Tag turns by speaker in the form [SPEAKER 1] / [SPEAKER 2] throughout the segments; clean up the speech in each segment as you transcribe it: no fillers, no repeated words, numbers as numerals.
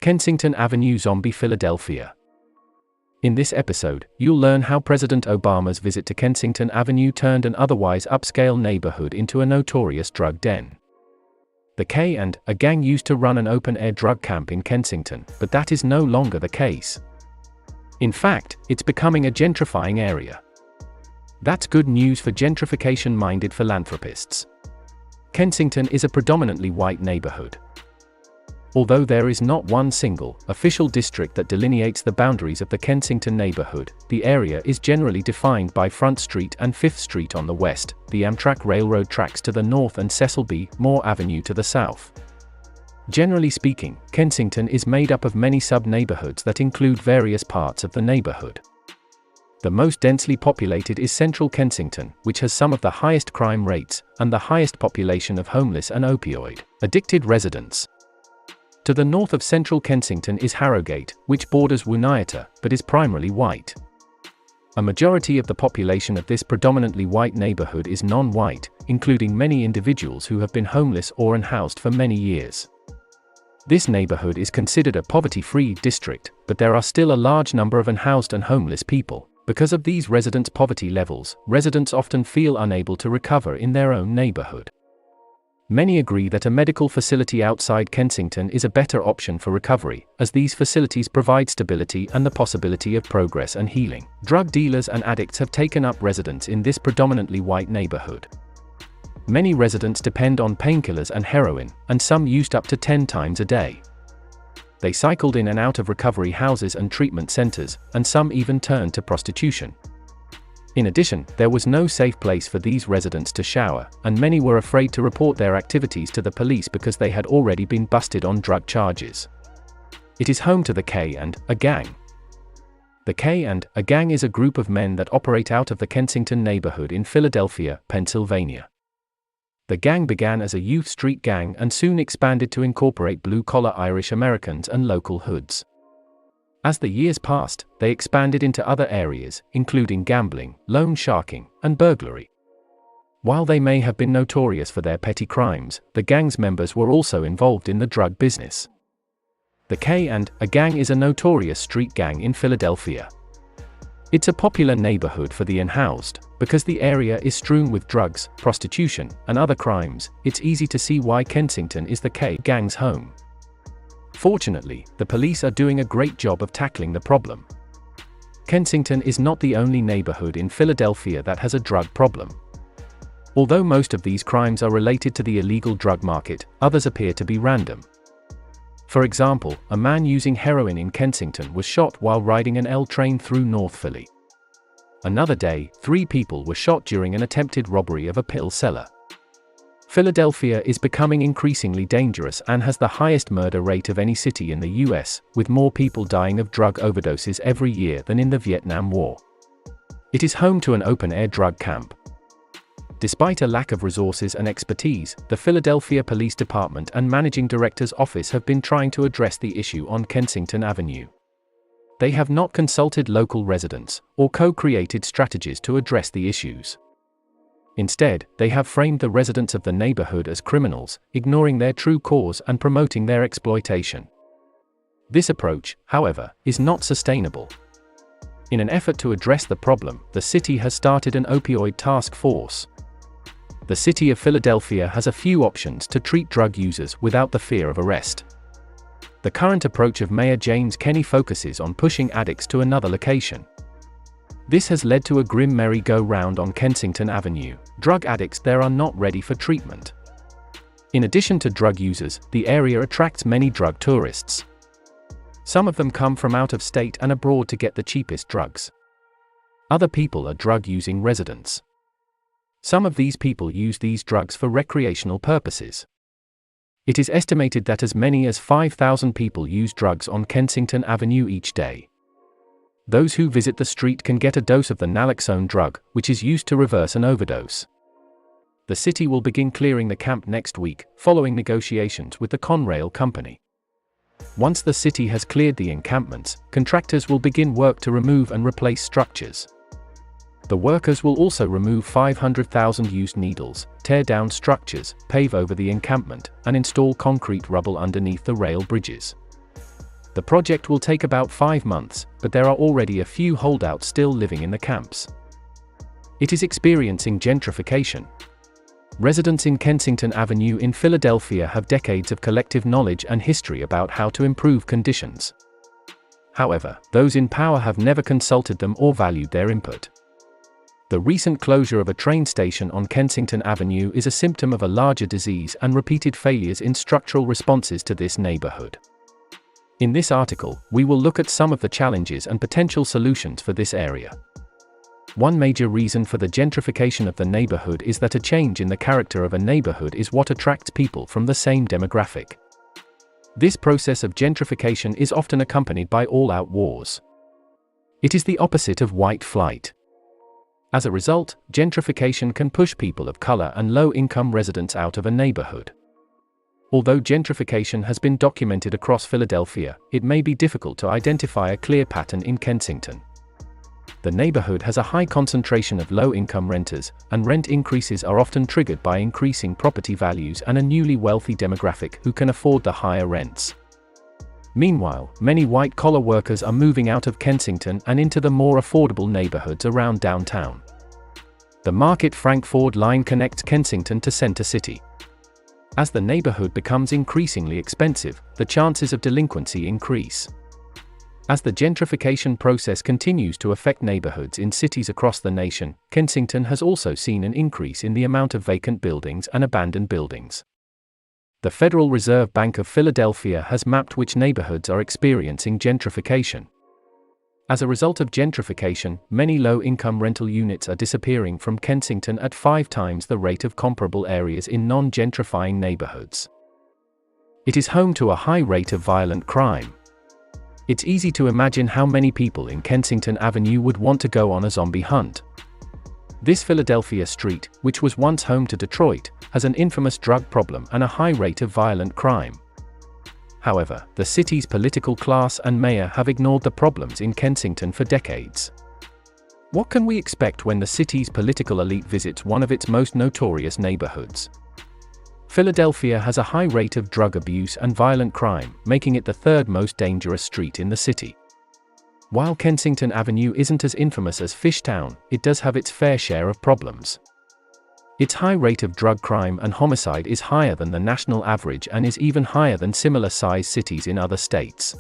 [SPEAKER 1] Kensington Avenue Zombie Philadelphia. In this episode, you'll learn how President Obama's visit to Kensington Avenue turned an otherwise upscale neighborhood into a notorious drug den. The K and a gang used to run an open-air drug camp in Kensington, but that is no longer the case. In fact, it's becoming a gentrifying area. That's good news for gentrification-minded philanthropists. Kensington is a predominantly white neighborhood. Although there is not one single, official district that delineates the boundaries of the Kensington neighborhood, the area is generally defined by Front Street and 5th Street on the west, the Amtrak Railroad tracks to the north and Cecil B. Moore Avenue to the south. Generally speaking, Kensington is made up of many sub-neighborhoods that include various parts of the neighborhood. The most densely populated is Central Kensington, which has some of the highest crime rates, and the highest population of homeless and opioid-addicted residents. To the north of Central Kensington is Harrogate, which borders Wunayata, but is primarily white. A majority of the population of this predominantly white neighborhood is non-white, including many individuals who have been homeless or unhoused for many years. This neighborhood is considered a poverty-free district, but there are still a large number of unhoused and homeless people. Because of these residents' poverty levels, residents often feel unable to recover in their own neighborhood. Many agree that a medical facility outside Kensington is a better option for recovery, as these facilities provide stability and the possibility of progress and healing. Drug dealers and addicts have taken up residence in this predominantly white neighborhood. Many residents depend on painkillers and heroin, and some used up to 10 times a day. They cycled in and out of recovery houses and treatment centers, and some even turned to prostitution. In addition, there was no safe place for these residents to shower, and many were afraid to report their activities to the police because they had already been busted on drug charges. It is home to the K and a gang. The K and a gang is a group of men that operate out of the Kensington neighborhood in Philadelphia, Pennsylvania. The gang began as a youth street gang and soon expanded to incorporate blue-collar Irish Americans and local hoods. As the years passed, they expanded into other areas, including gambling, loan sharking, and burglary. While they may have been notorious for their petty crimes, the gang's members were also involved in the drug business. The K and a gang is a notorious street gang in Philadelphia. It's a popular neighborhood for the unhoused. Because the area is strewn with drugs, prostitution, and other crimes, it's easy to see why Kensington is the K gang's home. Fortunately, the police are doing a great job of tackling the problem. Kensington is not the only neighborhood in Philadelphia that has a drug problem. Although most of these crimes are related to the illegal drug market, others appear to be random. For example, a man using heroin in Kensington was shot while riding an L train through North Philly. Another day, 3 people were shot during an attempted robbery of a pill seller. Philadelphia is becoming increasingly dangerous and has the highest murder rate of any city in the US, with more people dying of drug overdoses every year than in the Vietnam War. It is home to an open-air drug camp. Despite a lack of resources and expertise, the Philadelphia Police Department and Managing Director's Office have been trying to address the issue on Kensington Avenue. They have not consulted local residents, or co-created strategies to address the issues. Instead, they have framed the residents of the neighborhood as criminals, ignoring their true cause and promoting their exploitation. This approach, however, is not sustainable. In an effort to address the problem, the city has started an opioid task force. The city of Philadelphia has a few options to treat drug users without the fear of arrest. The current approach of Mayor James Kenney focuses on pushing addicts to another location. This has led to a grim merry-go-round on Kensington Avenue. Drug addicts there are not ready for treatment. In addition to drug users, the area attracts many drug tourists. Some of them come from out of state and abroad to get the cheapest drugs. Other people are drug-using residents. Some of these people use these drugs for recreational purposes. It is estimated that as many as 5,000 people use drugs on Kensington Avenue each day. Those who visit the street can get a dose of the naloxone drug, which is used to reverse an overdose. The city will begin clearing the camp next week, following negotiations with the Conrail company. Once the city has cleared the encampments, contractors will begin work to remove and replace structures. The workers will also remove 500,000 used needles, tear down structures, pave over the encampment, and install concrete rubble underneath the rail bridges. The project will take about 5 months, but there are already a few holdouts still living in the camps. It is experiencing gentrification. Residents in Kensington Avenue in Philadelphia have decades of collective knowledge and history about how to improve conditions. However, those in power have never consulted them or valued their input. The recent closure of a train station on Kensington Avenue is a symptom of a larger disease and repeated failures in structural responses to this neighborhood. In this article, we will look at some of the challenges and potential solutions for this area. One major reason for the gentrification of the neighborhood is that a change in the character of a neighborhood is what attracts people from the same demographic. This process of gentrification is often accompanied by all-out wars. It is the opposite of white flight. As a result, gentrification can push people of color and low-income residents out of a neighborhood. Although gentrification has been documented across Philadelphia, it may be difficult to identify a clear pattern in Kensington. The neighborhood has a high concentration of low-income renters, and rent increases are often triggered by increasing property values and a newly wealthy demographic who can afford the higher rents. Meanwhile, many white-collar workers are moving out of Kensington and into the more affordable neighborhoods around downtown. The Market-Frankford line connects Kensington to Center City. As the neighborhood becomes increasingly expensive, the chances of delinquency increase. As the gentrification process continues to affect neighborhoods in cities across the nation, Kensington has also seen an increase in the amount of vacant buildings and abandoned buildings. The Federal Reserve Bank of Philadelphia has mapped which neighborhoods are experiencing gentrification. As a result of gentrification, many low-income rental units are disappearing from Kensington at 5 times the rate of comparable areas in non-gentrifying neighborhoods. It is home to a high rate of violent crime. It's easy to imagine how many people in Kensington Avenue would want to go on a zombie hunt. This Philadelphia street, which was once home to Detroit, has an infamous drug problem and a high rate of violent crime. However, the city's political class and mayor have ignored the problems in Kensington for decades. What can we expect when the city's political elite visits one of its most notorious neighborhoods? Philadelphia has a high rate of drug abuse and violent crime, making it the 3rd most dangerous street in the city. While Kensington Avenue isn't as infamous as Fishtown, it does have its fair share of problems. Its high rate of drug crime and homicide is higher than the national average and is even higher than similar-sized cities in other states.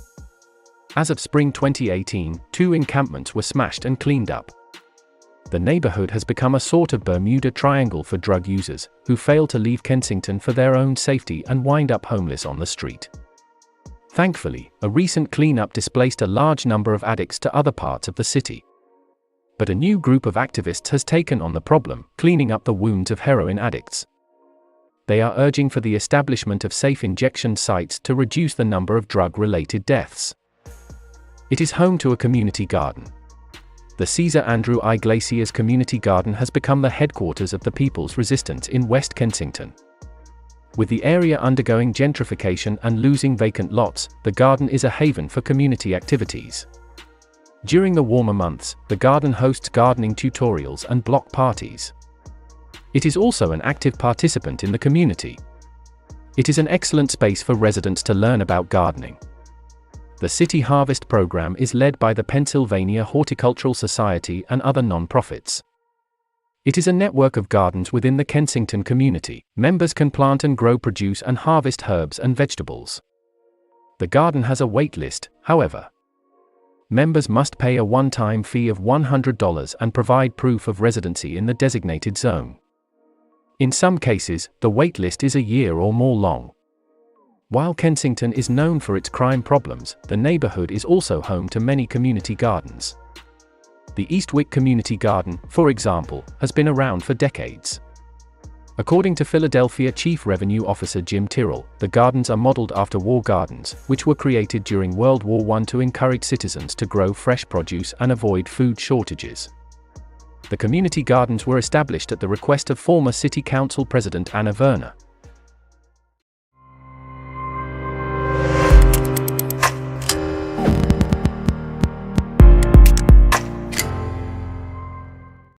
[SPEAKER 1] As of spring 2018, 2 encampments were smashed and cleaned up. The neighborhood has become a sort of Bermuda Triangle for drug users, who fail to leave Kensington for their own safety and wind up homeless on the street. Thankfully, a recent cleanup displaced a large number of addicts to other parts of the city. But a new group of activists has taken on the problem, cleaning up the wounds of heroin addicts. They are urging for the establishment of safe injection sites to reduce the number of drug-related deaths. It is home to a community garden. The Cesar Andrew Iglesias Community Garden has become the headquarters of the People's Resistance in West Kensington. With the area undergoing gentrification and losing vacant lots, the garden is a haven for community activities. During the warmer months, the garden hosts gardening tutorials and block parties. It is also an active participant in the community. It is an excellent space for residents to learn about gardening. The City Harvest program is led by the Pennsylvania Horticultural Society and other non-profits. It is a network of gardens within the Kensington community. Members can plant and grow produce and harvest herbs and vegetables. The garden has a wait list, however. Members must pay a one-time fee of $100 and provide proof of residency in the designated zone. In some cases, the wait list is a year or more long. While Kensington is known for its crime problems, the neighborhood is also home to many community gardens. The Eastwick Community Garden, for example, has been around for decades. According to Philadelphia Chief Revenue Officer Jim Tyrrell, the gardens are modeled after war gardens, which were created during World War I to encourage citizens to grow fresh produce and avoid food shortages. The community gardens were established at the request of former City Council President Anna Werner,